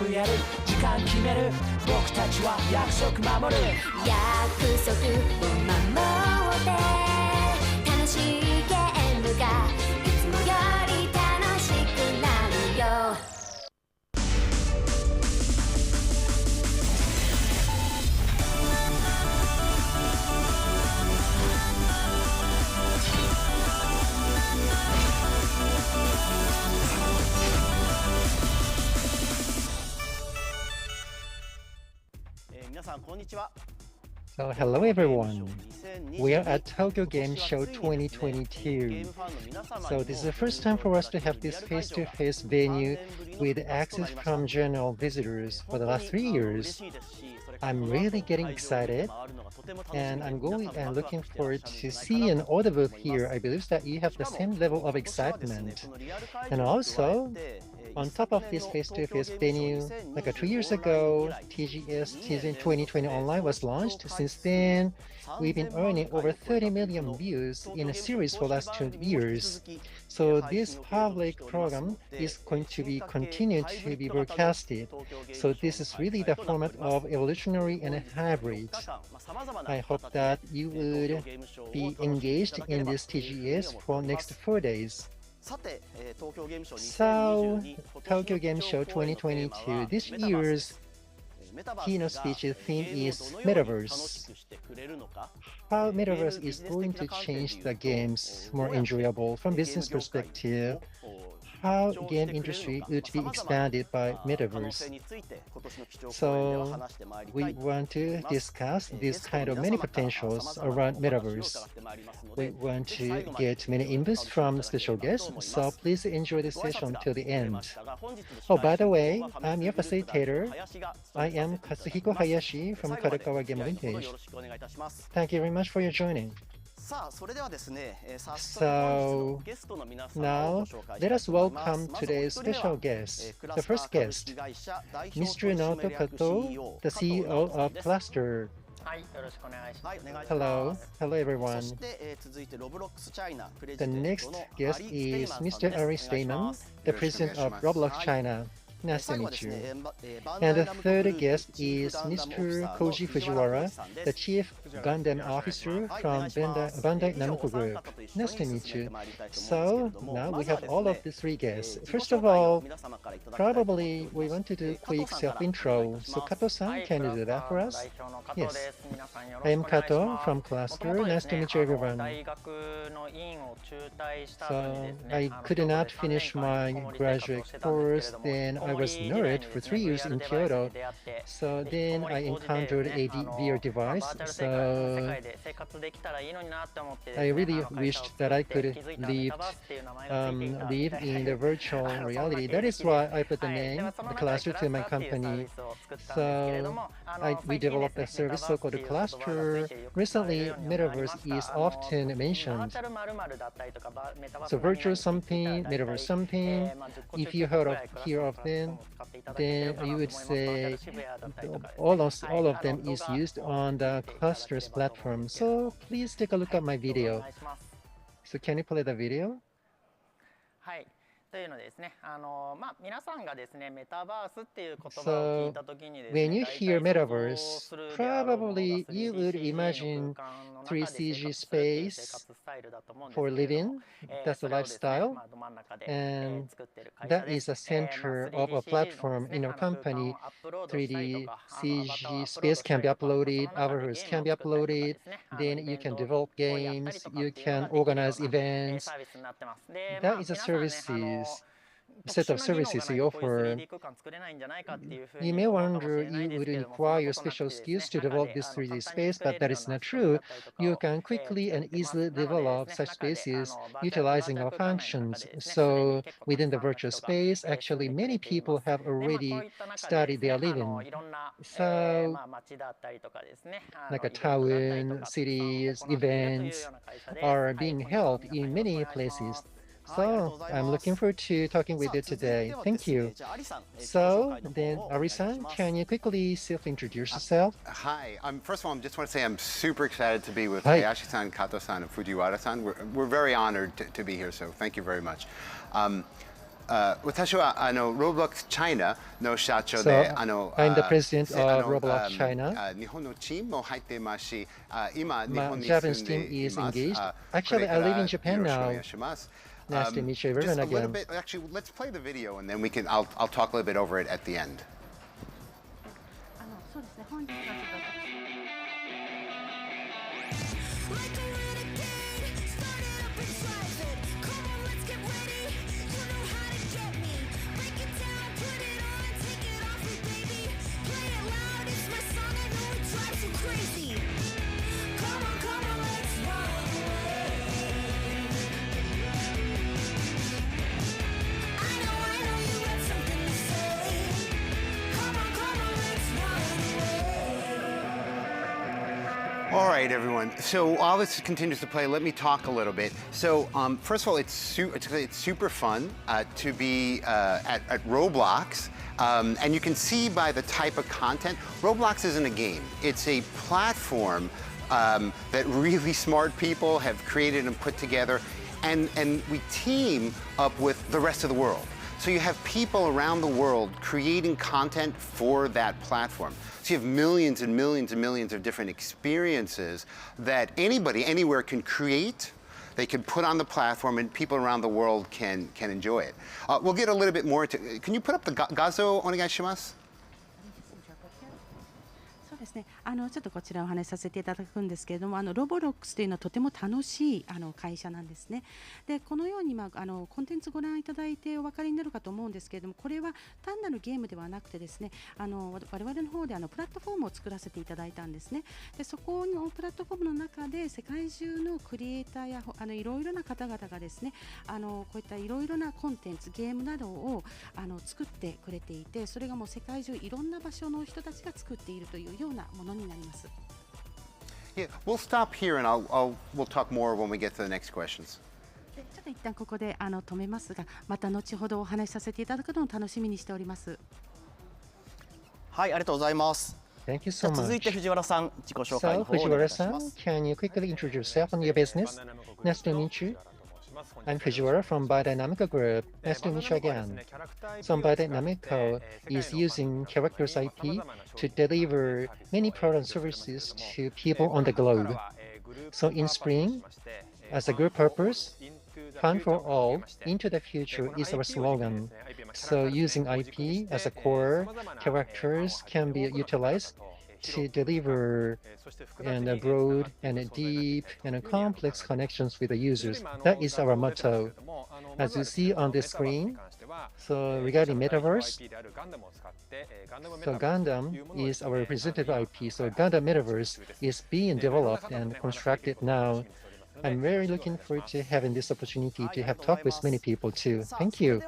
ムやる時間決める僕たちは約束守る約束を守って楽しいゲームがいつもより楽しくなるよ皆さんこんにちは。 So hello everyone, we are at Tokyo Game Show 2022. So this is the first time for us to have this face-to-face venue with access from general visitors for the last 3 years. I'm really getting excited and I'm going and looking forward to see an all the booth here. I believe that you have the same level of excitement. And also, on top of this face-to-face venue, like 2 years ago, TGS2022 online was launched. Since then, we've been earning over 30 million views in a series for the last 2 years. So this public program is going to be continued to be broadcasted. So this is really the format of evolutionary and hybrid. I hope that you would be engaged in this TGS for next 4 days. So, Tokyo Game Show 2022, this year's keynote speech theme is metaverse. How metaverse is going to change the games more enjoyable from business perspective. How game industry would be expanded by metaverse. So we want to discuss this kind of many potentials around metaverse. We want to get many inputs from special guests, so please enjoy this session till the end. Oh, by the way, I'm your facilitator. I am Katsuhiko Hayashi from Kadokawa Game Vintage. Thank you very much for your joining. So now let us welcome today's special guest. The first guest, Mr. Naoto Kato, the CEO of Cluster. Hello, hello everyone. The next guest is Mr. Ari Stayman, the president of Roblox China. Nice to meet you. And the third guest is Mr. Koji Fujiwara, the Chief Gundam Officer from Bandai Namco Group. Nice to meet you. So now we have all of the three guests. First of all, probably we want to do a quick self-intro. So Kato-san, can you do that for us? Yes. I am Kato from Cluster. Nice to meet you, everyone. So I could not finish my graduate course, then I was nerd for 3 years in Kyoto. So then I encountered a VR device. So I really wished that I could live in the virtual reality. That is why I put the name, the Cluster, to my company. So we developed a service so-called Cluster. Recently, metaverse is often mentioned. So virtual something, metaverse something. If you hear of them, then you would say all of them is used on the Cluster's platform. So please take a look at my video. So can you play the video? So when you hear metaverse, probably you would imagine 3CG space for living. That's the lifestyle. And that is the center of a platform in our company. 3D CG space can be uploaded, avatars can be uploaded, then you can develop games, you can organize events. That is a set of services we offer. You may wonder you would require special skills to develop this 3D space, but that is not true. You can quickly and easily develop such spaces utilizing our functions. So within the virtual space, actually many people have already started their living. So like a town, cities, events are being held in many places. So I'm looking forward to talking with you today. Thank you. So then, Ari-san, can you quickly self-introduce yourself? Hi. First of all, I just want to say I'm super excited to be with Hayashi-san, Kato-san, and Fujiwara-san. We're very honored to be here, so thank you very much. 私はRoblox China の社長 So で、I'm the president of Roblox China. 日本のチームも入っていますし、今日 My 本に Japanese 住んで team い is ます。engaged. こ Actually, れか I ら live in よ Japan ろしくお now. 願いします。Nice to meet you, Just everyone a little again. bit. Actually, let's play the video and then I'll talk a little bit over it at the end. そうですね。本日はちょっとAll right, everyone. So while this continues to play, let me talk a little bit. So first of all, it's super fun to be at Roblox. And you can see by the type of content, Roblox isn't a game. It's a platform that really smart people have created and put together. And we team up with the rest of the world. So you have people around the world creating content for that platform. So you have millions and millions and millions of different experiences that anybody, anywhere can create. They can put on the platform and people around the world can enjoy it. We'll get a little bit more into, can you put up the gazo onegaishimasu? そうですね。ちょっとこちらお話しさせていただくんですけれども、ロボロックスというのはとても楽しい会社なんですね。で、このようにコンテンツご覧いただいてお分かりになるかと思うんですけれども、これは単なるゲームではなくてですね、我々の方でプラットフォームを作らせていただいたんですね。で、そこのプラットフォームの中で世界中のクリエイターやいろいろな方々がですね、こういったいろいろなコンテンツ、ゲームなどを作ってくれていて、それがもう世界中いろんな場所の人たちが作っているというようなものになります。Yeah, we'll stop here and we'll talk more when we get to the next questions. ちょっと一旦ここで止めますが、また後ほどお話しさせていただくのを楽しみにしております。はい、ありがとうございます。Thank you じゃ so あ続いて much. 藤原さん、自己紹介 So, の方をお願いいたし Fujiwara-san, ます。 can you quickly introduce yourself and your business? Nice to meet you. I'm Fujiwara from Biodynamic Group. Nice to meet you again. So Biodynamic is using characters IP to deliver many products and services to people on the globe. So in spring, as a group purpose, Fun for all, into the future is our slogan. So using IP as a core, characters can be utilized to deliver and broad and deep and complex connections with the users. That is our motto. As you see on the screen, so regarding metaverse, so Gundam is our representative IP. So Gundam Metaverse is being developed and constructed now. I'm very looking forward to having this opportunity to have talked with many people too. Thank you.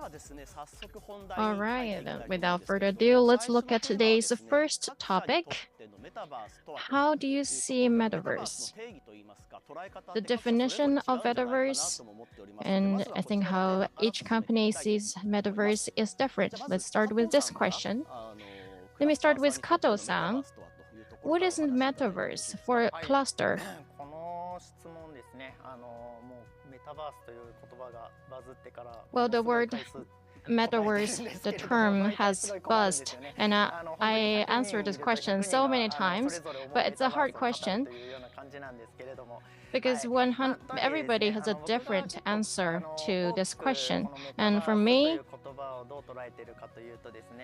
All right, without further ado, let's look at today's first topic. How do you see metaverse? The definition of metaverse, and I think how each company sees metaverse is different. Let's start with this question. Let me start with Kato-san. What is metaverse for cluster? Well, the word metaverse, the term has buzzed, and I answered this question so many times, but it's a hard question because everybody has a different answer to this question. And for me,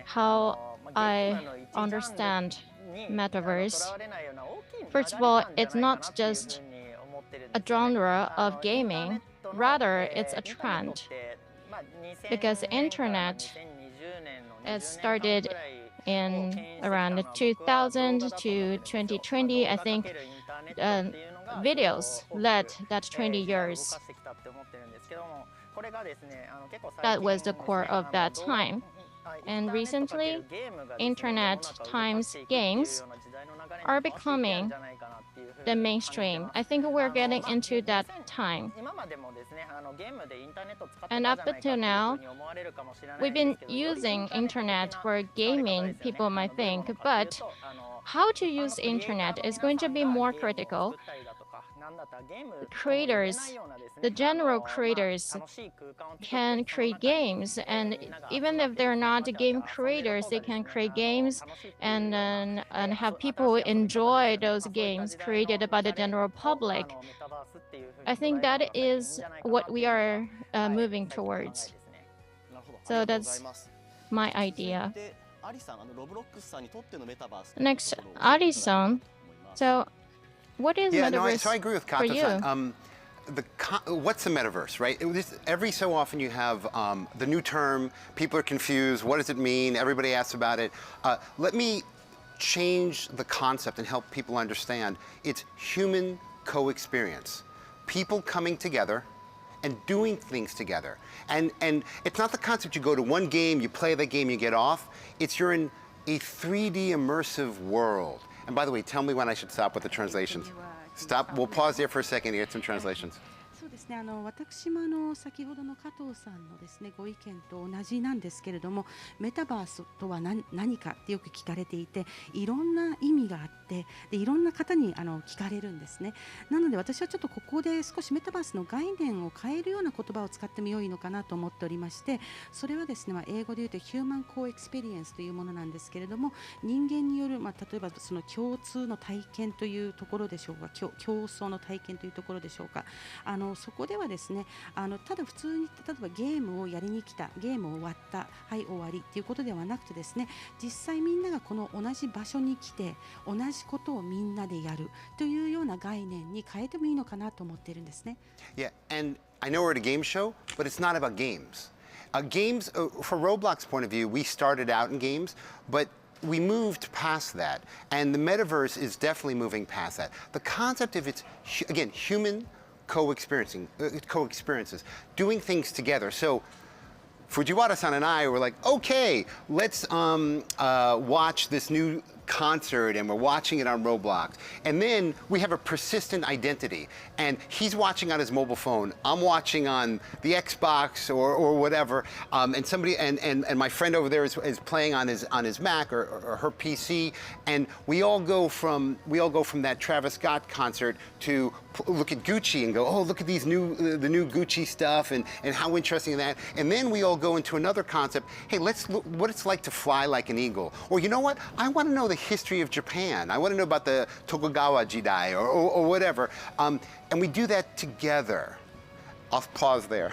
how I understand metaverse, first of all, it's not just a genre of gaming, rather it's a trend. Because the internet is started in around 2000 to 2020, I think videos led that 20 years. That was the core of that time. And recently, internet times games are becoming the mainstream. I think we're getting into that time. And up until now, we've been using internet for gaming, people might think, but how to use internet is going to be more critical. creators, the general creators can create games, and even if they're not game creators, they can create games and have people enjoy those games created by the general public. I think that is what we are moving towards. So that's my idea. Next, Ari-san. So what is metaverse so I agree with for you? Kato-san. What's the metaverse, right? Every so often you have the new term, people are confused, what does it mean? Everybody asks about it. Let me change the concept and help people understand. It's human co-experience. People coming together and doing things together. And it's not the concept you go to one game, you play that game, you get off. It's you're in a 3D immersive world. And by the way, tell me when I should stop with the translations. Stop, we'll pause there for a second to get some translations. そうですね、私も先ほどの加藤さんのですね、ご意見と同じなんですけれども、メタバースとは何かってよく聞かれていて、いろんな意味があって、でいろんな方に聞かれるんですね。なので私はちょっとここで少しメタバースの概念を変えるような言葉を使っても良いのかなと思っておりまして、それはですね、英語で言うとヒューマンコーエクスペリエンスというものなんですけれども、人間による、例えばその共通の体験というところでしょうか、競争の体験というところでしょうか。そこではですね、ただ普通に例えばゲームをやりに来た、ゲームを終わった、はい終わりっていうことではなくてですね、実際みんながこの同じ場所に来て同じことをみんなでやるというような概念に変えてもいいのかなと思っているんですね。Yeah, and I know we're at a game show, but it's not about games. Games, from Roblox's point of view, we started out in games, but we moved past that, and the metaverse is definitely moving past that. The concept of it's, again, human co-experiences, doing things together. So Fujiwara-san and I were like, okay, let's watch this new concert, and we're watching it on Roblox. And then we have a persistent identity, and he's watching on his mobile phone, I'm watching on the Xbox or whatever, and somebody and my friend over there is playing on his Mac or her PC, and we all go from that Travis Scott concert to look at Gucci and go, oh, look at these the new Gucci stuff and how interesting that. And then we all go into another concept. Hey, let's look what it's like to fly like an eagle. Or you know what? I want to know the history of Japan. I want to know about the Tokugawa Jidai or whatever. And we do that together. I'll pause there.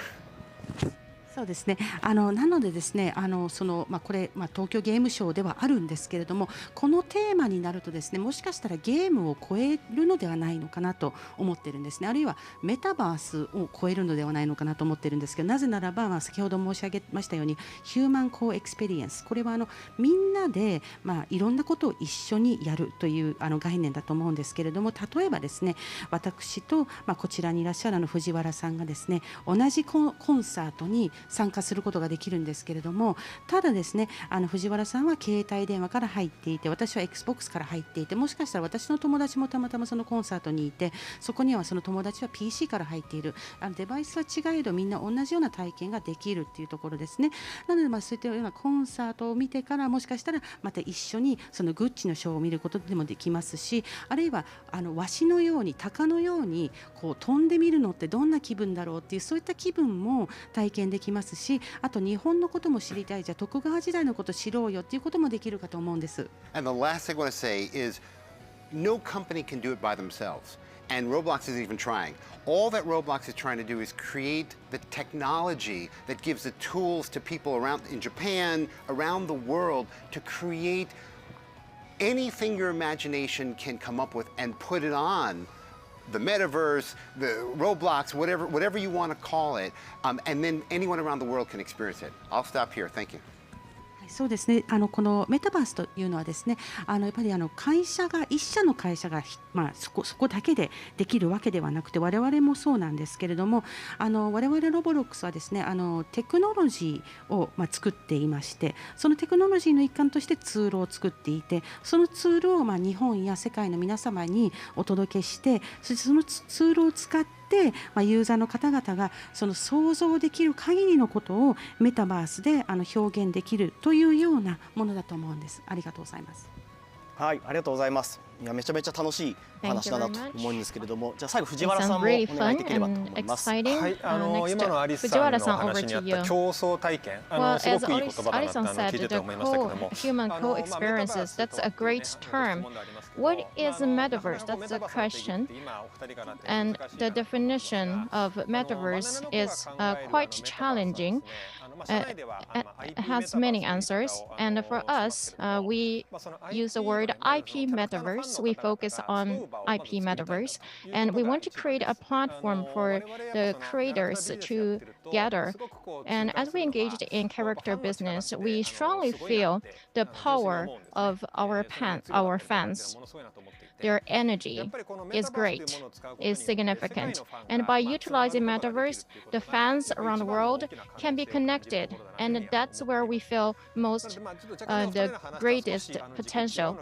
そうですね。なのでですね、これ、東京ゲームショウではあるんですけれども、このテーマになるとですね、もしかしたらゲームを超えるのではないのかなと思ってるんですね。あるいはメタバースを超えるのではないのかなと思ってるんですけど、なぜならば、先ほど申し上げましたように、ヒューマンコーエクスペリエンス、これはみんなで、いろんなことを一緒にやるという概念だと思うんですけれども、例えばですね、私と、こちらにいらっしゃる藤原さんがですね、同じコンサートに参加することができるんですけれども、ただですね、藤原さんは携帯電話から入っていて、私は Xbox から入っていて、もしかしたら私の友達もたまたまそのコンサートにいて、そこにはその友達は PC から入っている、デバイスは違えどみんな同じような体験ができるっていうところですね。なのでそういったようなコンサートを見てから、もしかしたらまた一緒にそのグッチのショーを見ることでもできますし、あるいはワシのように鷹のようにこう飛んでみるのってどんな気分だろうっていう、そういった気分も体験できますし、あと日本のことも知りたい、じゃあ徳川時代のこと知ろうよっていうこともできるかと思うんです。And the last thing I want to say is no company can do it by themselves. And Roblox isn't even trying. All that Roblox is trying to do is create the technology that gives the tools to people around in Japan, around the world, to create anything your imagination can come up with and put it on the metaverse, the Roblox, whatever you want to call it, and then anyone around the world can experience it. I'll stop here. Thank you. そうですね、このメタバースというのはですね、やっぱり会社が一社の会社が、そこだけでできるわけではなくて、我々もそうなんですけれども、我々ロボロックスはですね、テクノロジーを、作っていまして、そのテクノロジーの一環としてツールを作っていて、そのツールを、日本や世界の皆様にお届けして、そしてそのツールを使ってユーザーの方々がその想像できる限りのことをメタバースで表現できるというようなものだと思うんです。ありがとうございます。はい、ありがとうございます。いや、めちゃめちゃ楽しいお話だなと思うんですけれども、じゃあ最後藤原さんもお願いできればと思います。はい、今のアリスさんの話にあった競争体験、すごくいい言葉だなって聞いてて思いましたけども、human co-experiences, that's a great term. What is a metaverse? That's the question. And the definition of metaverse is quite challenging. It has many answers, and for us, we use the word IP metaverse. We focus on IP metaverse, and we want to create a platform for the creators to gather. And as we engaged in character business, we strongly feel the power of our fans. Their energy is great, is significant. And by utilizing metaverse, the fans around the world can be connected. And that's where we feel most the greatest potential.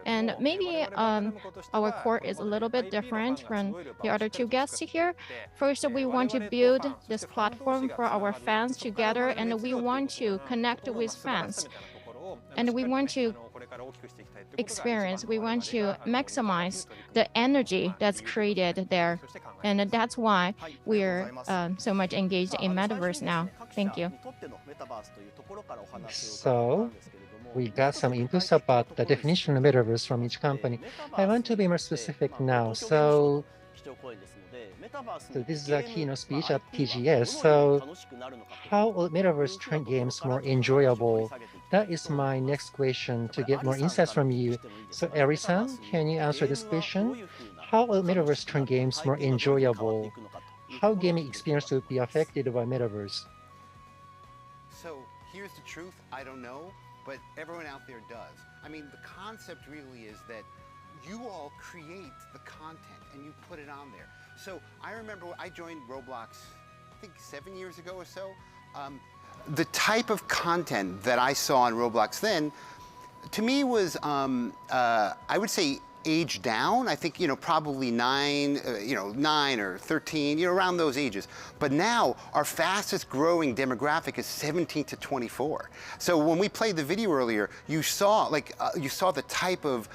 And maybe our core is a little bit different from the other two guests here. First, we want to build this platform for our fans together, and we want to connect with fans. And we want to we want to maximize the energy that's created there. And that's why we're so much engaged in metaverse now. Thank you. So, we got some inputs about the definition of metaverse from each company. I want to be more specific now. So this is a keynote speech at TGS. So how will metaverse turn games more enjoyable? That is my next question to get more insights from you. So Eri-san, can you answer this question? How will metaverse turn games more enjoyable? How gaming experience will be affected by metaverse? So here's the truth, I don't know, but everyone out there does. I mean, the concept really is that you all create the content and you put it on there. So I remember I joined Roblox, I think 7 years ago or so. The type of content that I saw on Roblox then, to me was, I would say age down. I think, probably 9 or 13, around those ages. But now our fastest growing demographic is 17 to 24. So when we played the video earlier, you saw the type of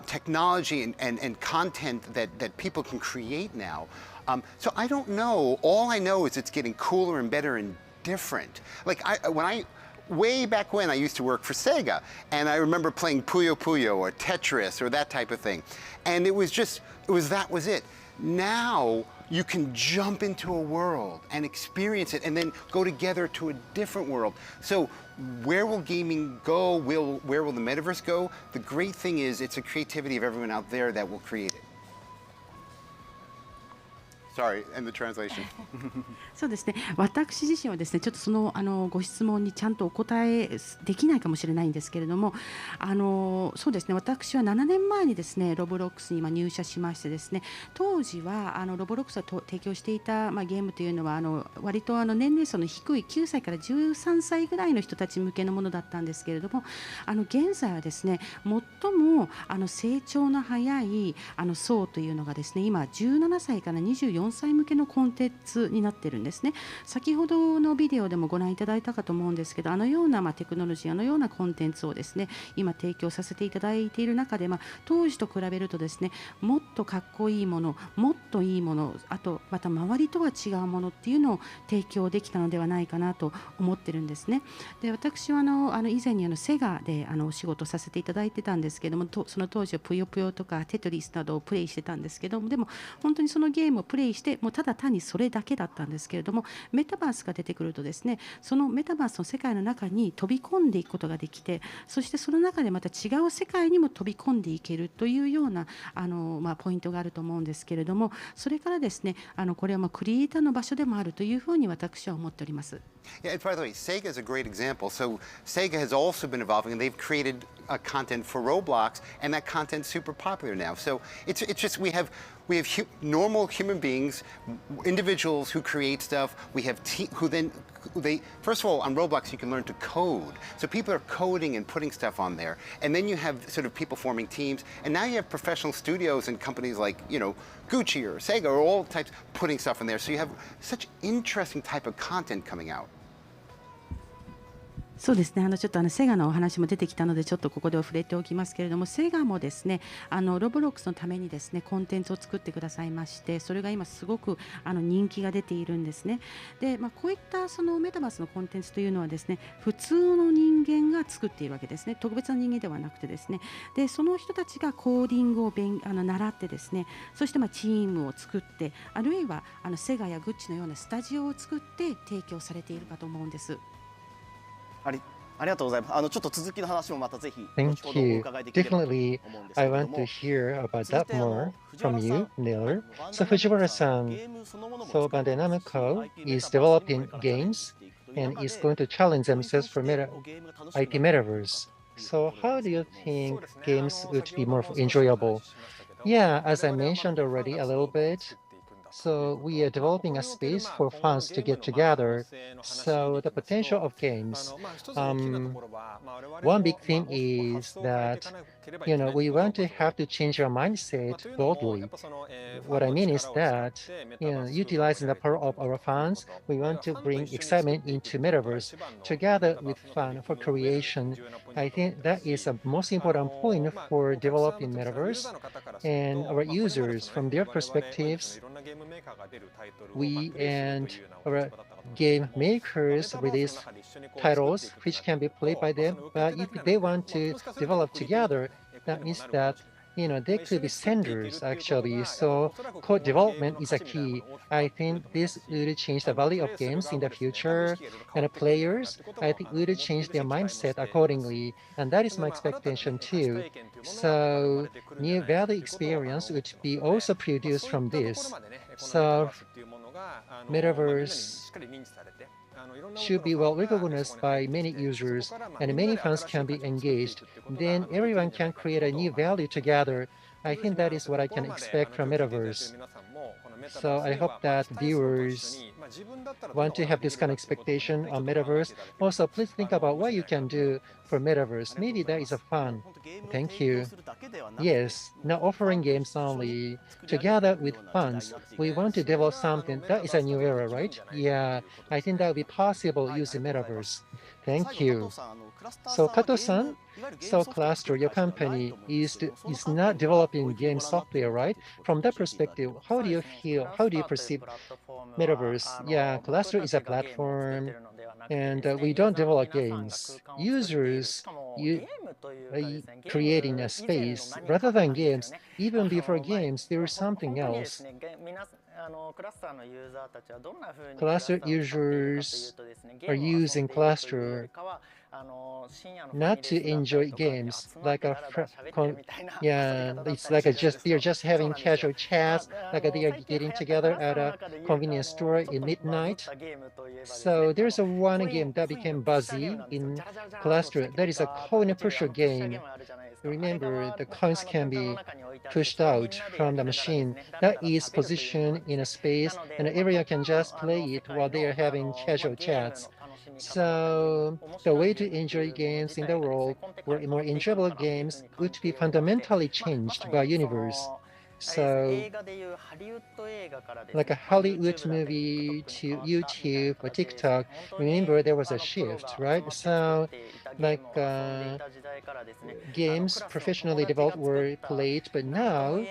technology and content that people can create now. So I don't know. All I know is it's getting cooler and better and different. Way back when I used to work for Sega, and I remember playing Puyo Puyo or Tetris or that type of thing. And that was it. Now you can jump into a world and experience it and then go together to a different world. So where will gaming go? Where will the metaverse go? The great thing is it's the creativity of everyone out there that will create it. Sorry, and the translation. そうですね。私自身はですね、ちょっとそのご質問にちゃんとお答えできないかもしれないんですけれども、そうですね。私は7年前にですね、ロブロックスに今入社しましてですね、当時はロボロックスが提供していたゲームというのは割と年齢層の低い9歳から13歳ぐらいの人たち向けのものだったんですけれども、現在はですね、最も成長の早い層というのがですね、今17歳から24歳向けのコンテンツになっているんですね。先ほどのビデオでもご覧いただいたかと思うんですけど、ようなテクノロジー、ようなコンテンツをですね、今提供させていただいている中で、当時と比べるとですね、もっとかっこいいもの、もっといいもの、あとまた周りとは違うものっていうのを提供できたのではないかなと思ってるんですね。で、私は以前にセガでお仕事させていただいてたんですけども、その当時はぷよぷよとかテトリスなどをプレイしてたんですけども、でも本当にそのゲームをプレイしてもうただ単にそれだけだったんですけれども、メタバースが出てくるとですね、そのメタバースの世界の中に飛び込んでいくことができて、そしてその中でまた違う世界にも飛び込んでいけるというようなポイントがあると思うんですけれども、それからですね、これはクリエイターの場所でもあるというふうに私は思っております。Yeah, and by the way, Sega is a great example. So Sega has also been evolving, and they've created content for Roblox, and that content's super popular now. So it's just we have normal human beings, individuals who create stuff. We have first of all, on Roblox you can learn to code. So people are coding and putting stuff on there, and then you have sort of people forming teams, and now you have professional studios and companies like Gucci or Sega or all types putting stuff in there. So you have such interesting type of content coming out. そうですね、ちょっとセガのお話も出てきたのでちょっとここで触れておきますけれども、セガもですねロボロックスのためにですねコンテンツを作ってくださいまして、それが今すごく人気が出ているんですね。で、こういったそのメタバースのコンテンツというのはですね普通の人間が作っているわけですね。特別な人間ではなくてですね、でその人たちがコーディングを習ってですね、そしてチームを作って、あるいはセガやグッチのようなスタジオを作って提供されているかと思うんです。ありがとうございます。ちょっと続きの話もまたぜひ後 Thank ほどお you. 伺いできればと思うん Definitely, ですけ I れど want も、 to hear about 続い that て more 藤原 from さ you, ん、 Miller. ワン So ダー Fujiwara-san, ゲームそのものも so 作って Bandai ますし、 Namco IP メ is タバースの developing これからチャレンジ games していくという and 中 is で、 going to challenge どういうふうに themselves し for て meta ゲームが楽しく IP なっていくのか metaverse. という So ところ how なん do ですけ you れども、 think games would be more enjoyable? Yeah, as I mentioned already a little bit, so we are developing a space for fans to get together. So the potential of games, one big thing is that, we want to have to change our mindset boldly. What I mean is that, utilizing the power of our fans, we want to bring excitement into metaverse together with fun for creation. I think that is a most important point for developing metaverse. And our users, from their perspectives, we and our game makers release titles which can be played by them. But if they want to develop together, that means that they could be senders actually. So code development is a key. I think this will change the value of games in the future, and the players, I think, will change their mindset accordingly. And that is my expectation too. So new value experience would be also produced from this. So metaverse should be well recognized by many users, and many fans can be engaged. Then everyone can create a new value together. I think that is what I can expect from metaverse. So I hope that viewers want to have this kind of expectation on metaverse. Also, please think about what you can do for metaverse. Maybe that is a fun. Thank you. Yes, not offering games only. Together with fans, we want to develop something. That is a new era, right? Yeah, I think that will be possible using metaverse. Thank you. So Kato-san, so Cluster, your company is not developing game software, right? From that perspective, how do you feel? How do you perceive metaverse? Yeah, Cluster is a platform, and we don't develop games. Users creating a space rather than games. Even before games, there is something else. Cluster users are using Cluster not to enjoy games, like it's like they're just having casual chats, like they are getting together at a convenience store in midnight. So there's one game that became buzzy in Cluster. That is a coin pusher game. Remember, the coins can be pushed out from the machine. That is positioned in a space, and everyone can just play it while they are having casual chats. So the way to enjoy games in the world, where more enjoyable games, would be fundamentally changed by universe. So, like a Hollywood movie to YouTube or TikTok, remember there was a shift, right? So, like games professionally developed were played, but now,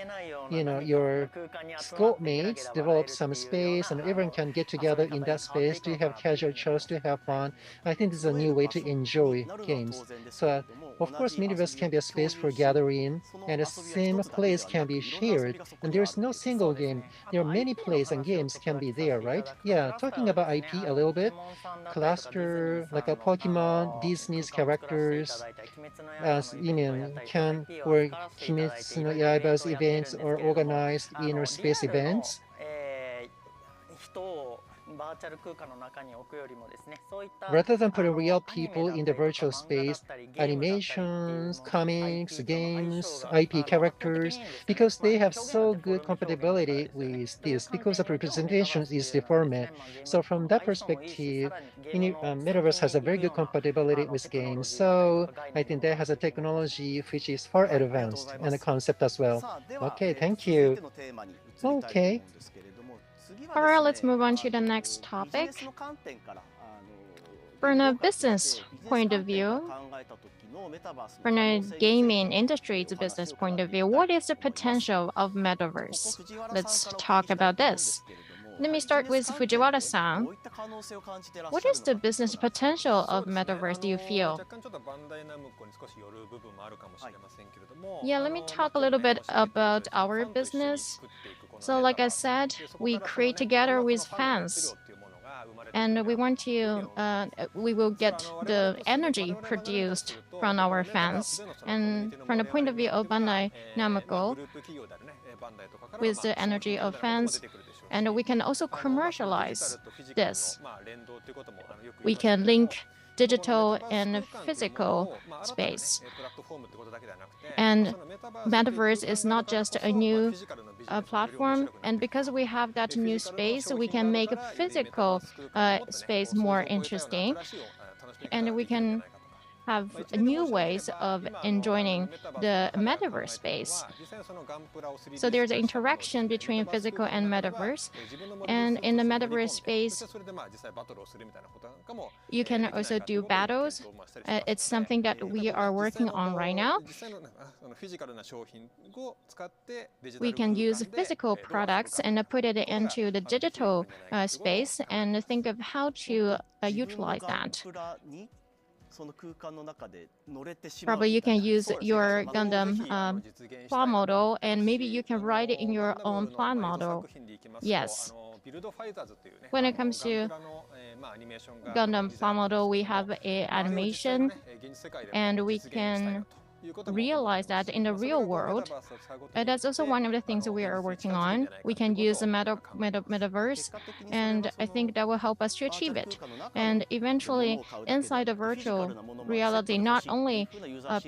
your schoolmates develop some space and everyone can get together in that space to have casual chats, to have fun. I think this is a new way to enjoy games. So, of course, metaverse can be a space for gathering, and the same place can be shared. And there's no single game. There are many plays and games can be there, right? Yeah, talking about IP a little bit, Cluster, like a Pokemon, Disney's characters, as can or Kimetsu no Yaiba's events or organized inner space events. Rather than putting real people in the virtual space, animations, comics, games, IP characters, because they have so good compatibility with this, because the representation is deformed. So from that perspective, Metaverse has a very good compatibility with games. So I think that has a technology which is far advanced and a concept as well. Okay, thank you. Okay. All right, let's move on to the next topic. from a business point of view, from a gaming industry's business point of view, what is the potential of metaverse? Let's talk about this. Let me start with Fujiwara-san. What is the business potential of metaverse, do you feel? Yeah, let me talk a little bit about our business. So like I said, we create together with fans. And we want to, we will get the energy produced from our fans. And from the point of view of Bandai Namco, with the energy of fans, and we can also commercialize this. We can link digital and physical space. And metaverse is not just a new platform, and because we have that new space, we can make a physical space more interesting, and we can have new ways of enjoying the metaverse space. So there's an interaction between physical and metaverse. And in the metaverse space, you can also do battles. It's something that we are working on right now. We can use physical products and put it into the digital space and think of how to utilize that. Probably you can use your Gundam plan model, and maybe you can write it in your own plan model. Yes. When it comes to Gundam plan model, we have an animation, and we can realize that in the real world. That's also one of the things that we are working on. We can use the metaverse, and I think that will help us to achieve it. And eventually, inside the virtual reality, not only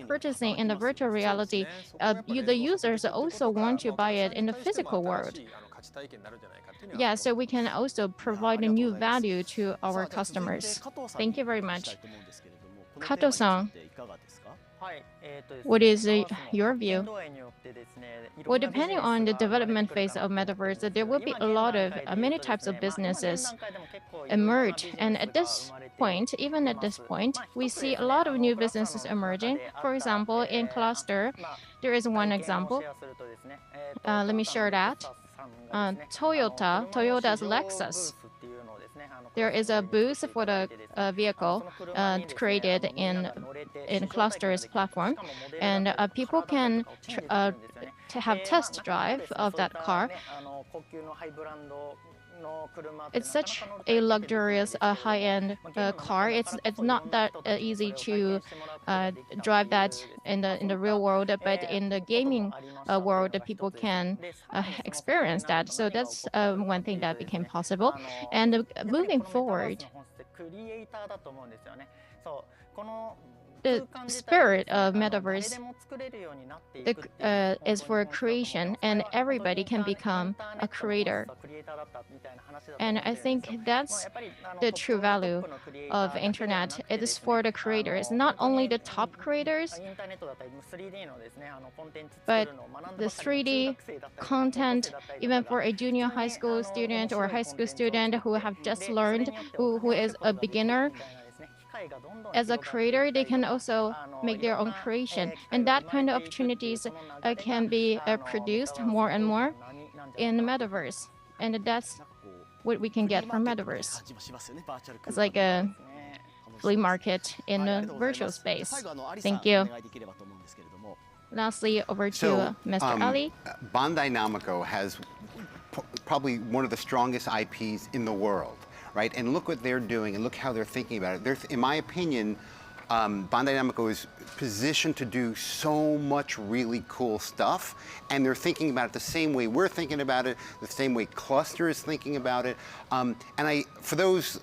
purchasing in the virtual reality, the users also want to buy it in the physical world. Yeah, so we can also provide a new value to our customers. Thank you very much. Kato-san, what is your view? Well, depending on the development phase of metaverse, there will be a lot of many types of businesses emerge. And at this point, even at this point, we see a lot of new businesses emerging. For example, in cluster, there is one example. Let me share that. Toyota's Lexus. There is a booth for the vehicle created in cluster's platform, and people can have test drive of that car. It's such a luxurious, high-end car. It's not that easy to drive that in the real world, but in the gaming world, people can experience that. So that's one thing that became possible. And moving forward, the spirit of metaverse is for creation, and everybody can become a creator. And I think that's the true value of internet. It is for the creators, not only the top creators, but the 3D content, even for a junior high school student or high school student who have just learned, who is a beginner. As a creator, they can also make their own creation. And that kind of opportunities can be produced more and more in the metaverse. And that's what we can get from metaverse. It's like a flea market in a virtual space. Thank you. Lastly, over to Mr. Ali. Bandai Namco has probably one of the strongest IPs in the world. Right? And look what they're doing, and look how they're thinking about it. In my opinion, Bandai Namco is positioned to do so much really cool stuff, and they're thinking about it the same way we're thinking about it, the same way Cluster is thinking about it. For those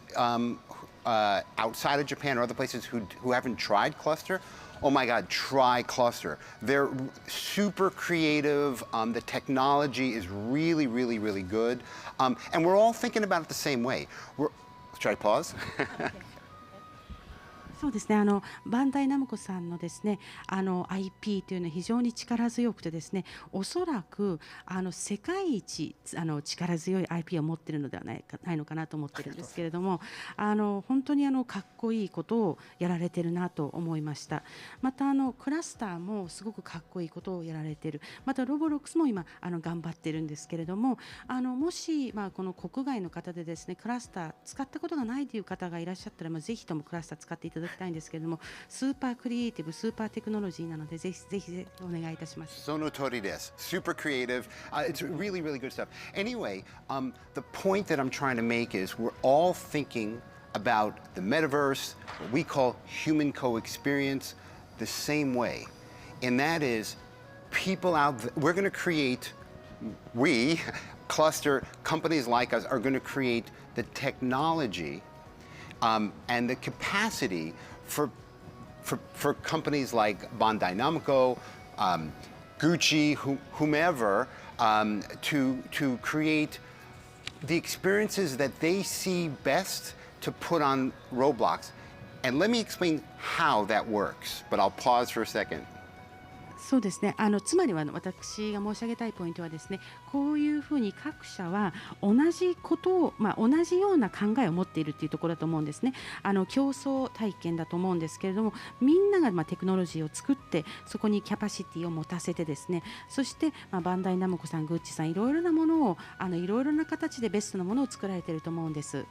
outside of Japan or other places who haven't tried Cluster, oh my God, try Cluster. They're super creative. The technology is really, really, really good. And we're all thinking about it the same way. Should I pause? そうですね、バンダイナムコさんのですね、IP というのは非常に力強くてですね、おそらく世界一力強い IP を持っているのではないのかなと思ってるんですけれども、本当にかっこいいことをやられてるなと思いました。またクラスターもすごくかっこいいことをやられている。またロボロックスも今頑張ってるんですけれども、もし、この国外の方でですね、クラスター使ったことがないという方がいらっしゃったら、ぜひともクラスター使っていただきたいんですけれども、スーパークリエイティブ、スーパーテクノロジーなので、ぜひお願いいたします。その通りです。Super creative. It's really, really good stuff. Anyway, the point that I'm trying to make is we're all thinking about the metaverse, what we call human co-experience, the same way. And that is people out there, we're going to create, we, cluster, companies like us are going to create the technology and the capacity for companies like Bandai Namco, Gucci, whomever, to create the experiences that they see best to put on Roblox. And let me explain how that works, but I'll pause for a second. そうですね、つまりは私が申し上げたいポイントはですね、こういうふうに各社は同じことを、同じような考えを持っているというところだと思うんですね。競争体験だと思うんですけれども、みんながテクノロジーを作ってそこにキャパシティを持たせてですね、そしてバンダイナムコさん、グッチさん、いろいろなものをいろいろな形でベストなものを作られていると思うんです。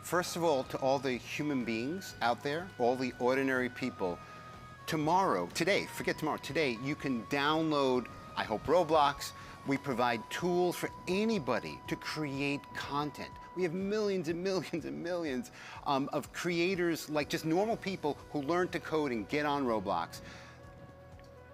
First of all, to all the human beings out there, all the ordinary people, today, forget tomorrow, today you can download, I hope, Roblox. We provide tools for anybody to create content. We have millions and millions and millions of creators, like just normal people who learn to code and get on Roblox.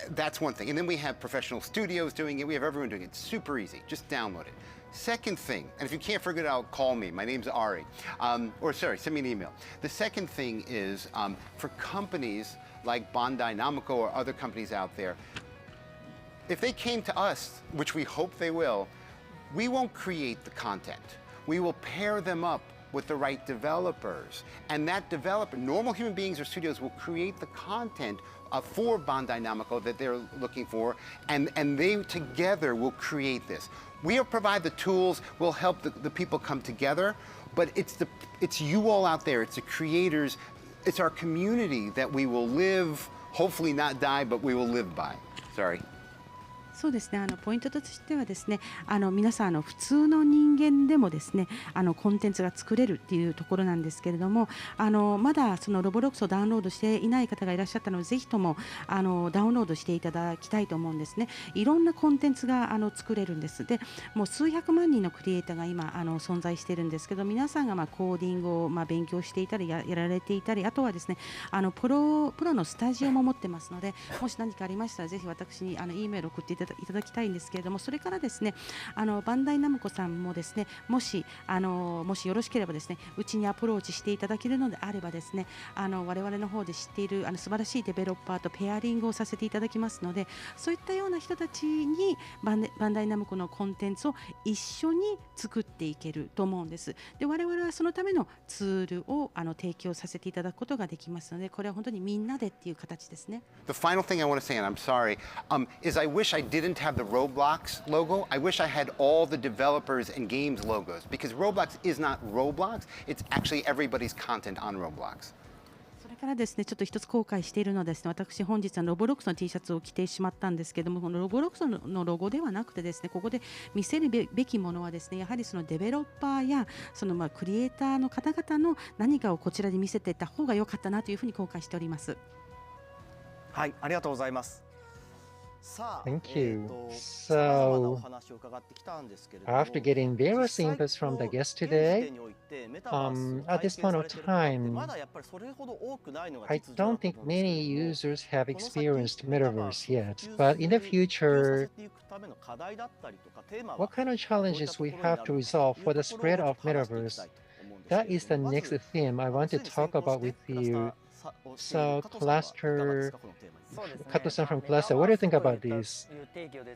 That's one thing. And then we have professional studios doing it. We have everyone doing it. It's super easy. Just download it. Second thing, and if you can't figure it out, call me. My name's Ari. Send me an email. The second thing is for companies like Bandai Namco or other companies out there, if they came to us, which we hope they will, we won't create the content. We will pair them up with the right developers. And that developer, normal human beings or studios, will create the content for Bandai Namco that they're looking for, and they together will create this. We'll provide the tools, we'll help the people come together, but it's you all out there, it's the creators, it's our community that we will live, hopefully not die, but we will live by. Sorry. そうですね、ポイントとしてはですね、皆さん普通の人間でもですね、コンテンツが作れるっていうところなんですけれども、まだそのロボロックスをダウンロードしていない方がいらっしゃったので、ぜひともダウンロードしていただきたいと思うんですね。いろんなコンテンツが作れるんです。で、もう数百万人のクリエイターが今存在しているんですけど、皆さんがコーディングを勉強していたりやられていたり、あとはですね、プロのスタジオも持ってますので、もし何かありましたらぜひ私にEメールを送っていただきたいんですけれども、それからですね、バンダイナムコさんもですね、もしよろしければですね、うちにアプローチしていただけるのであればですね、我々の方で知っている素晴らしいデベロッパーとペアリングをさせていただきますので、そういったような人たちにバンダイナムコのコンテンツを一緒に作っていけると思うんです。で、我々はそのためのツールを提供させていただくことができますので、これは本当にみんなでっていう形ですね。The final thing I want to say, and I'm sorry, is I wish I didn't have the Roblox logo. I wish I had all the developers and games logos, because Roblox is not Roblox. It's actually everybody's content on Roblox. それからですね、ちょっと一つ後悔しているのはですね、私本日ロボロックスの T シャツを着てしまったんですけども、このロボロックスのロゴではなくてですね、ここで見せるべきものはですね、やはりそのデベロッパーやそのクリエイターの方々の何かをこちらで見せていった方が良かったなというふうに後悔しております。はい、ありがとうございます。Thank you. So, after getting various inputs from the guests today, at this point of time, I don't think many users have experienced metaverse yet. But in the future, what kind of challenges we have to resolve for the spread of metaverse? That is the next theme I want to talk about with you. So, cluster Kato-san from Plaza, what do you think about this?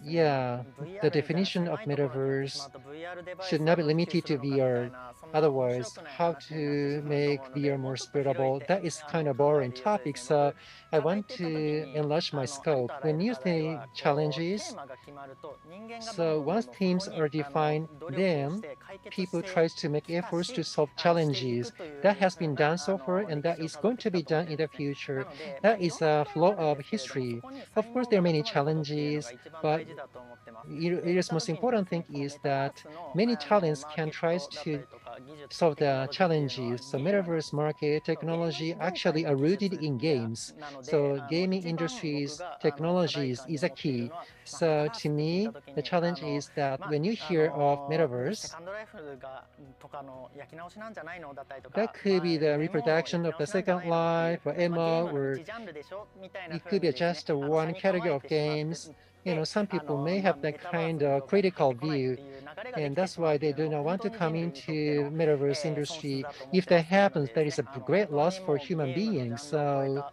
Yeah, the definition of metaverse should not be limited to VR. Otherwise, how to make VR more spreadable? That is kind of boring topic. So I want to enlarge my scope. When you think challenges, so once themes are defined, then people try to make efforts to solve challenges. That has been done so far, and that is going to be done in the future. That is a flow of history. Of course, there are many challenges, but it is most important thing is that many talents can try to solve the challenges. So metaverse market technology actually are rooted in games. So gaming industries technologies is a key. So to me, the challenge is that when you hear of metaverse, that could be the reproduction of the Second Life or MO, or it could be just one category of games. Some people may have that kind of critical view, and that's why they do not want to come into metaverse industry. If that happens, that is a great loss for human beings. So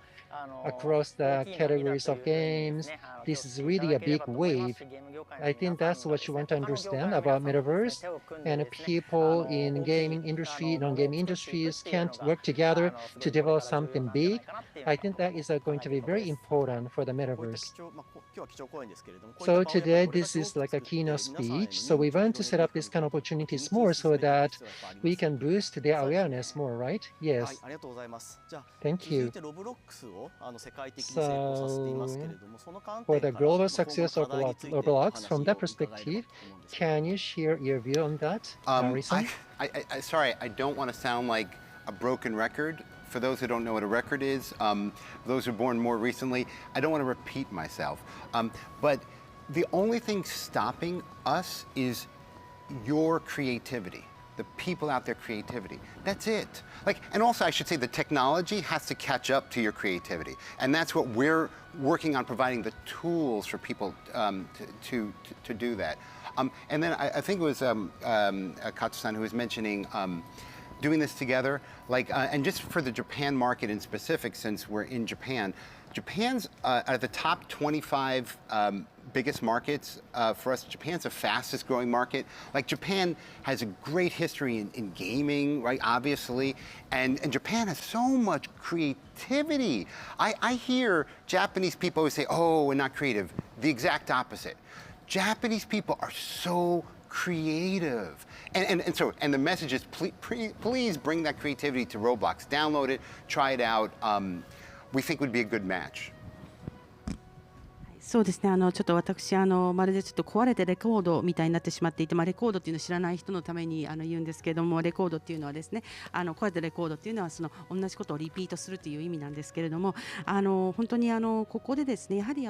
across the categories of games, this is really a big wave. I think that's what you want to understand about metaverse. And people in gaming industry, non-gaming industries can't work together to develop something big. I think that is going to be very important for the metaverse. So today, this is like a keynote speech. So we want to set up this kind of opportunities more so that we can boost their awareness more, right? Yes. Thank you. So for the global success of Roblox, from that perspective, can you share your view on that, Sorry, I don't want to sound like a broken record. For those who don't know what a record is, those who are born more recently, I don't want to repeat myself. But the only thing stopping us is your creativity, the people out there creativity. That's it. And also I should say the technology has to catch up to your creativity. And that's what we're working on, providing the tools for people to do that. And then I think it was Katsu-san who was mentioning doing this together, and just for the Japan market in specific, since we're in Japan, Japan's at the top 25 biggest markets for us. Japan's the fastest growing market. Japan has a great history in gaming, right? Obviously, and Japan has so much creativity. I hear Japanese people who say, "Oh, we're not creative." The exact opposite. Japanese people are so creative. And the message is please bring that creativity to Roblox. Download it, try it out. We think would be a good match. そうですね、ちょっと私まるでちょっと壊れてレコードみたいになってしまっていて、レコードっていうのを知らない人のために言うんですけれども、レコードっていうのはですね、壊れてレコードっていうのはその同じことをリピートするという意味なんですけれども、本当にここでですね、やはり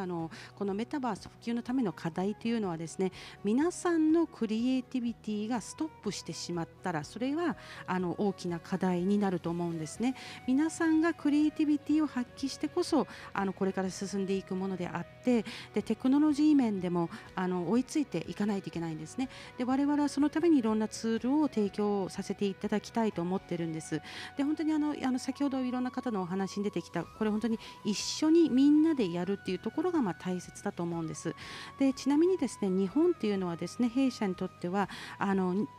このメタバース普及のための課題というのはですね、皆さんのクリエイティビティがストップしてしまったら、それは大きな課題になると思うんですね。皆さんがクリエイティビティを発揮してこそこれから進んでいくものであって、でテクノロジー面でも追いついていかないといけないんですね。で我々はそのためにいろんなツールを提供させていただきたいと思ってるんです。で本当に先ほどいろんな方のお話に出てきた、これ本当に一緒にみんなでやるっていうところが大切だと思うんです。でちなみにですね、日本っていうのはですね、弊社にとっては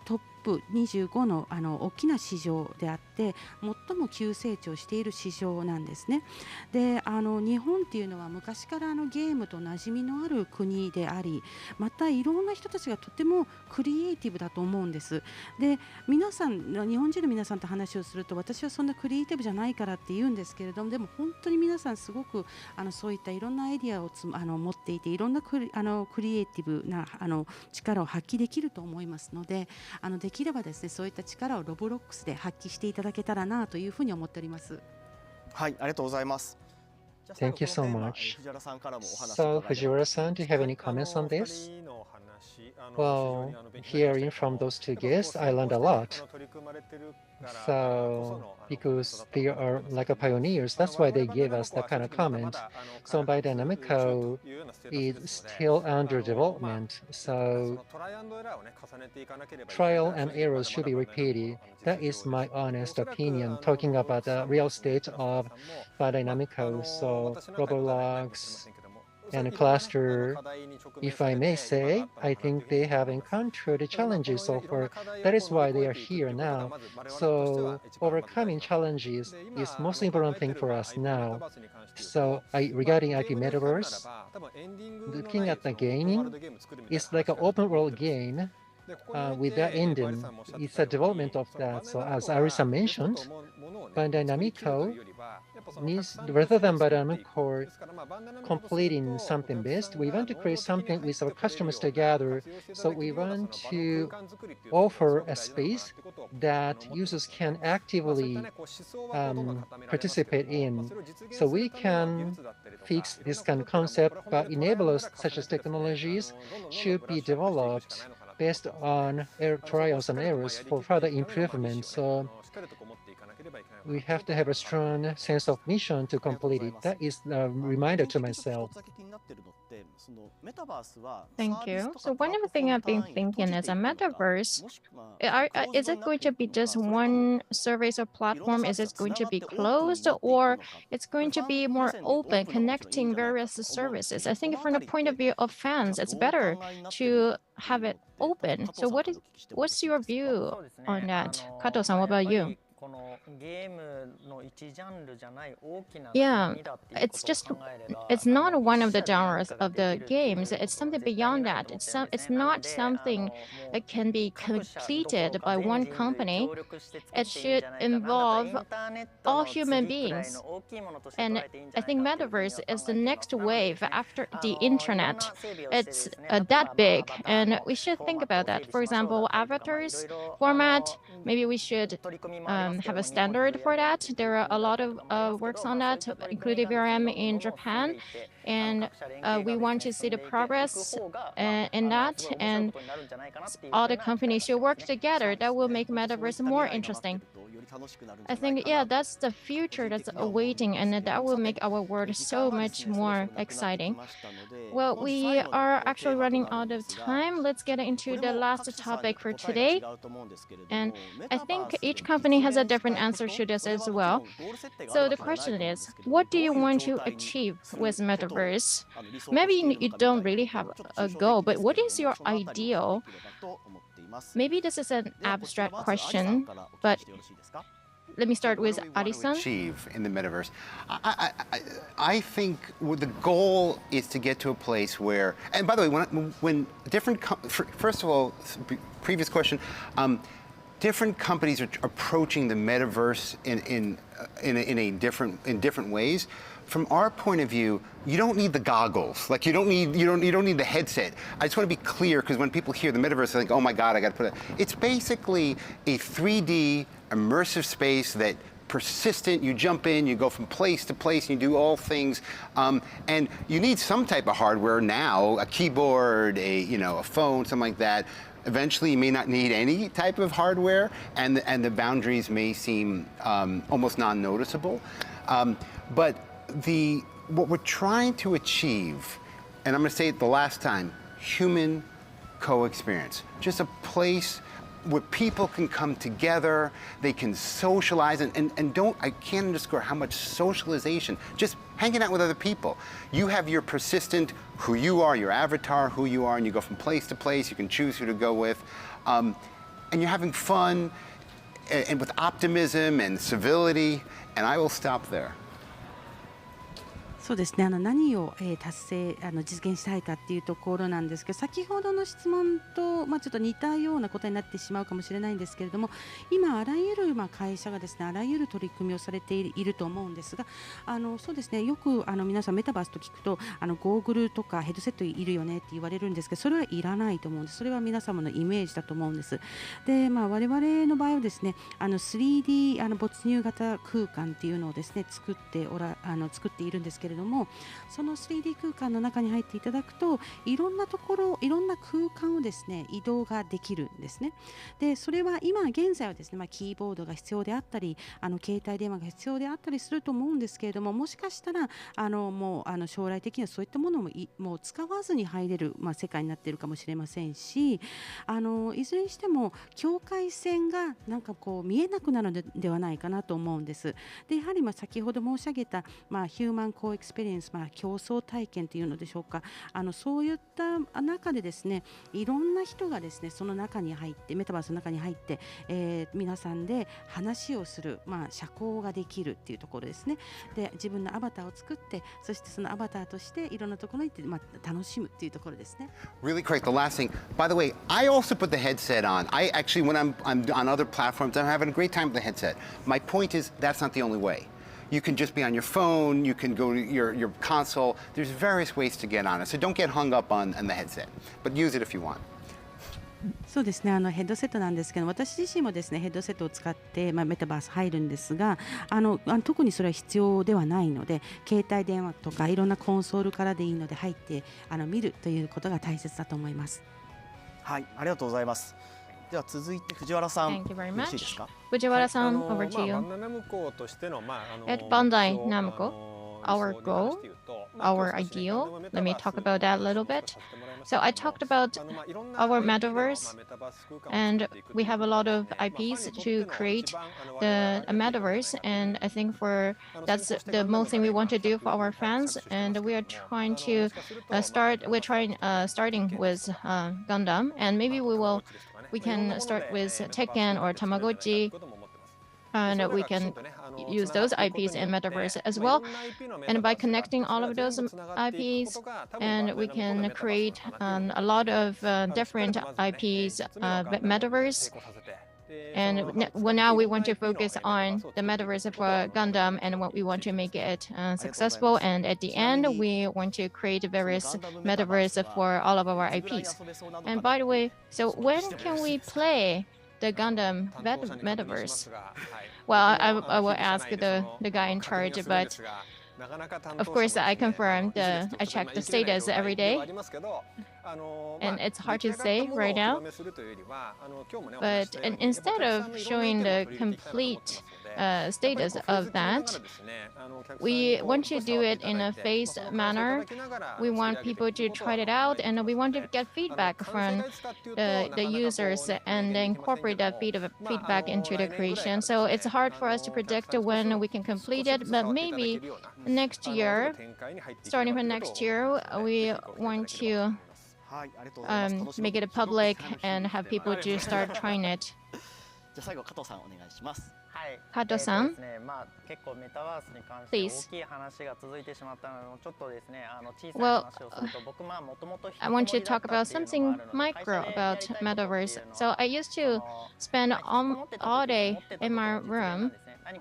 トップ25の大きな市場であって、最も急成長している市場なんですね。で日本っていうのは昔からゲームと馴染みのある国であり、またいろんな人たちがとてもクリエイティブだと思うんです。で皆さん、日本人の皆さんと話をすると、私はそんなクリエイティブじゃないからって言うんですけれども、でも本当に皆さんすごくそういったいろんなアイディアを持っていて、いろんなクリエイティブな力を発揮できると思いますので、できればですね、そういった力をロブロックスで発揮していただけたらなというふうに思っております。はい、ありがとうございます。Thank you so much. So, Fujiwara-san, do you have any comments on this? Well, hearing from those two guests, I learned a lot. So, because they are like a pioneers, that's why they gave us that kind of comment. So, by Dynamico is still under development. So, trial and errors should be repeated. That is my honest opinion, talking about the real state of Dynamico. So, Roblox and cluster, if I may say, I think they have encountered challenges so far. That is why they are here now. So overcoming challenges is most important thing for us now. So regarding IP Metaverse, looking at the gaming, it's like an open world game with that ending. It's a development of that. So as Arisa mentioned, Dynamico needs, rather than Dynamico completing something best, we want to create something with our customers together. So we want to offer a space that users can actively participate in. So we can fix this kind of concept, but enablers such as technologies should be developed based on trials and errors for further improvement. So we have to have a strong sense of mission to complete it. That is a reminder to myself. Thank you. So one of the things I've been thinking is a metaverse. Is it going to be just one service or platform? Is it going to be closed, or it's going to be more open, connecting various services? I think from the point of view of fans, it's better to have it open. So what's your view on that? Kato-san, what about you? Yeah, it's not one of the genres of the games. It's something beyond that. It's not something that can be completed by one company. It should involve all human beings. And I think metaverse is the next wave after the internet. It's that big, and we should think about that. For example, avatars format, maybe we should have a standard for that. There are a lot of works on that, including VRM in Japan, and we want to see the progress in that, and all the companies should work together. That will make metaverse more interesting. I think, yeah, that's the future that's awaiting, and that will make our world so much more exciting. Well, we are actually running out of time. Let's get into the last topic for today. And I think each company has a different answer to this as well. So the question is, what do you want to achieve with metaverse? Maybe you don't really have a goal, but what is your ideal? Maybe this is an abstract question, but let me start with Ari-san. Achieve in the metaverse. I think the goal is to get to a place where, and by the way, when different, first of all, previous question, different companies are approaching the metaverse in different ways. From our point of view, you don't need the goggles. Like you don't need the headset. I just want to be clear, because when people hear the metaverse, they think, oh my God, I got to put it. It's basically a 3D immersive space that persistent. You jump in, you go from place to place, and you do all things. And you need some type of hardware now, a keyboard, a phone, something like that. Eventually, you may not need any type of hardware, and the boundaries may seem almost non-noticeable. But what we're trying to achieve, and I'm going to say it the last time, human co-experience. Just a place where people can come together, they can socialize, and I can't underscore how much socialization, just hanging out with other people. You have your persistent who you are, your avatar, who you are, and you go from place to place, you can choose who to go with, and you're having fun, and with optimism and civility, and I will stop there. そうですね、何を、達成実現したいかっていうところなんですけど、先ほどの質問と、ちょっと似たようなことになってしまうかもしれないんですけれども、今あらゆる、会社がですね、あらゆる取り組みをされていると思うんですが、そうですね、よく皆さんメタバースと聞くとゴーグルとかヘッドセットいるよねって言われるんですけど、それはいらないと思うんです。それは皆様のイメージだと思うんです。で、我々の場合はですね、3D 没入型空間っていうのをですね作っているんですけれども、れども、その 3D 空間の中に入っていただくと、いろんなところ、いろんな空間をですね移動ができるんですね。でそれは今現在はですね、キーボードが必要であったり、携帯電話が必要であったりすると思うんですけれども、もしかしたらもう将来的にはそういったものももう使わずに入れる、世界になっているかもしれませんし、いずれにしても境界線がなんかこう見えなくなるのではないかなと思うんです。でやはり先ほど申し上げた、ヒューマンコーエクスペリエンス、競争体験というのでしょうか、そういった中でですね、いろんな人がですねその中に入って、メタバースの中に入って、皆さんで話をする、社交ができるっていうところですね。で自分のアバターを作って、そしてそのアバターとしていろんなところに行って、楽しむっていうところですね。Really correct. The last thing, by the way, I also put the headset on. I actually, when I'm on other platforms, I'm having a great time with the headset. My point is that's not the only way. You can just be on your phone, you can go to your console. There's various ways to get on it. So don't get hung up on the headset, but use it if you want. そうですね、ヘッドセットなんですけど、私自身もですねヘッドセットを使って、メタバース入るんですが、特にそれは必要ではないので、携帯電話とかいろんなコンソールからでいいので入って見るということが大切だと思います。はい、ありがとうございます。では続いて藤原さん、よろしいですか。藤原さん、over to you. At Bandai Namco, our goal, our ideal. Let me talk about that a little bit. So I talked about our metaverse, and we have a lot of IPs to create the metaverse, and I think that's the most thing we want to do for our fans, and we are trying to starting with Gundam, and maybe we can start with Tekken or Tamagotchi. And we can use those IPs in metaverse as well. And by connecting all of those IPs, and we can create a lot of different IPs metaverse. And now we want to focus on the metaverse for Gundam, and what we want to make it successful. And at the end, we want to create various metaverse for all of our IPs. And by the way, so when can we play the Gundam metaverse? Well, I will ask the guy in charge, but of course I confirmed, I check the status every day, and it's hard to say right now. But instead of showing the complete status of that, we want to do it in a phased manner. We want people to try it out, and we want to get feedback from the users and incorporate that feedback into the creation. So it's hard for us to predict when we can complete it, but maybe next year, starting from next year, we want to make it public and have people to start trying it. じゃあ最後加藤さんお願いします。加藤さん、結構メタバースに関して please. 大きい話が続いてしまったので、ちょっとですね、小さい Well, 話をすると、僕もともと I want to talk about something micro about metaverse. So I used to spend all day in my room.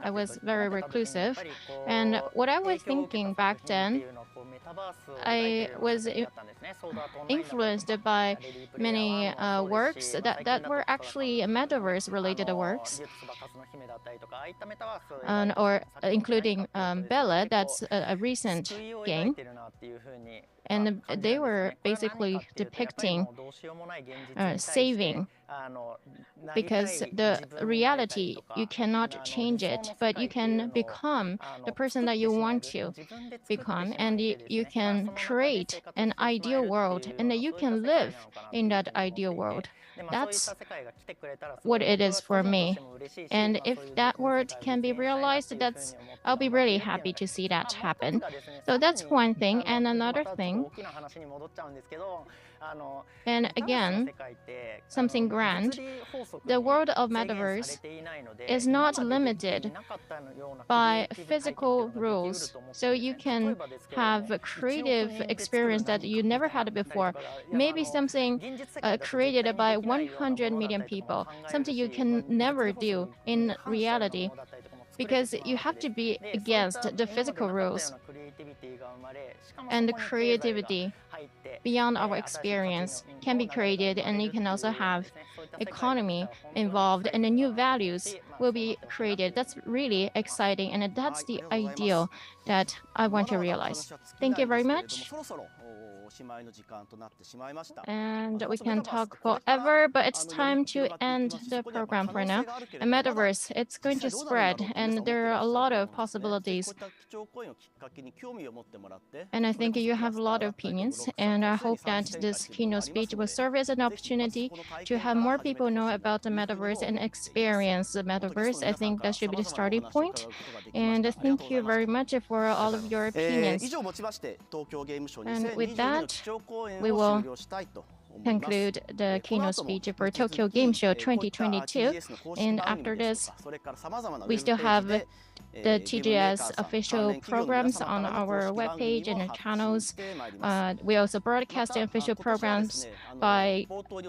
I was very reclusive, and what I was thinking back then, I was influenced by many works that were actually metaverse related works, or including Bella, that's a recent game. And they were basically depicting saving, because the reality, you cannot change it, but you can become the person that you want to become, and you can create an ideal world, and that you can live in that ideal world. That's what it is for me. And if that world can be realized, I'll be really happy to see that happen. So that's one thing. And another thing, and again, something grand, the world of metaverse is not limited by physical rules. So you can have a creative experience that you never had before. Maybe something created by 100 million people, something you can never do in reality, because you have to be against the physical rules. And the creativity beyond our experience can be created, and you can also have economy involved, and the new values will be created. That's really exciting, and that's the ideal that I want to realize. Thank you very much. And we can talk forever, but it's time to end the program for now. A metaverse, it's going to spread, and there are a lot of possibilities. And I think you have a lot of opinions, and I hope that this keynote speech will serve as an opportunity to have more people know about the metaverse and experience the metaverse. I think that should be the starting point. And thank you very much for all of your opinions. And with that, we will conclude the keynote speech for Tokyo Game Show 2022. And after this, we still have the TGS official programs on our webpage and our channels. We also broadcast the official programs by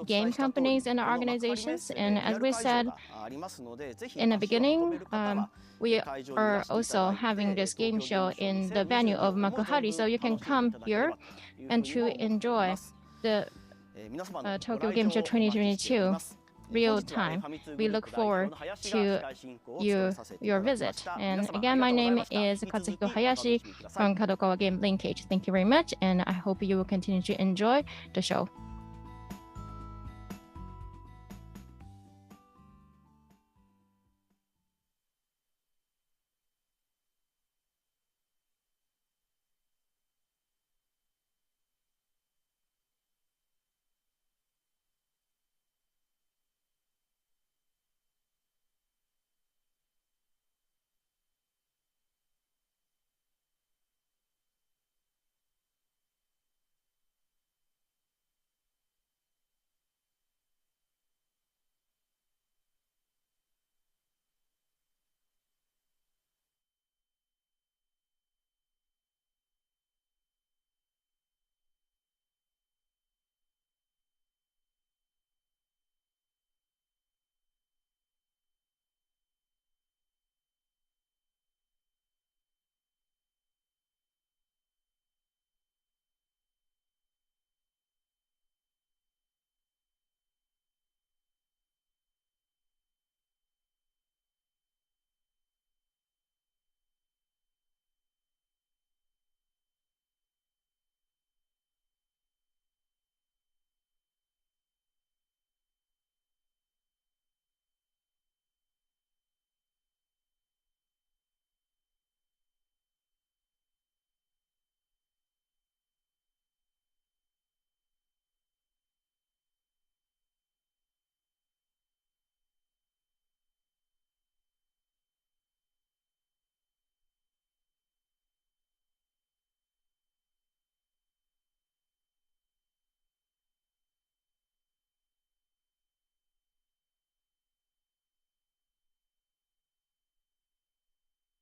game companies and organizations. And as we said in the beginning, we are also having this game show in the venue of Makuhari, so you can come here and to enjoy the Tokyo Game Show 2022 real time. We look forward to your visit. And again, my name is Katsuhiko Hayashi from Kadokawa Game Linkage. Thank you very much, and I hope you will continue to enjoy the show.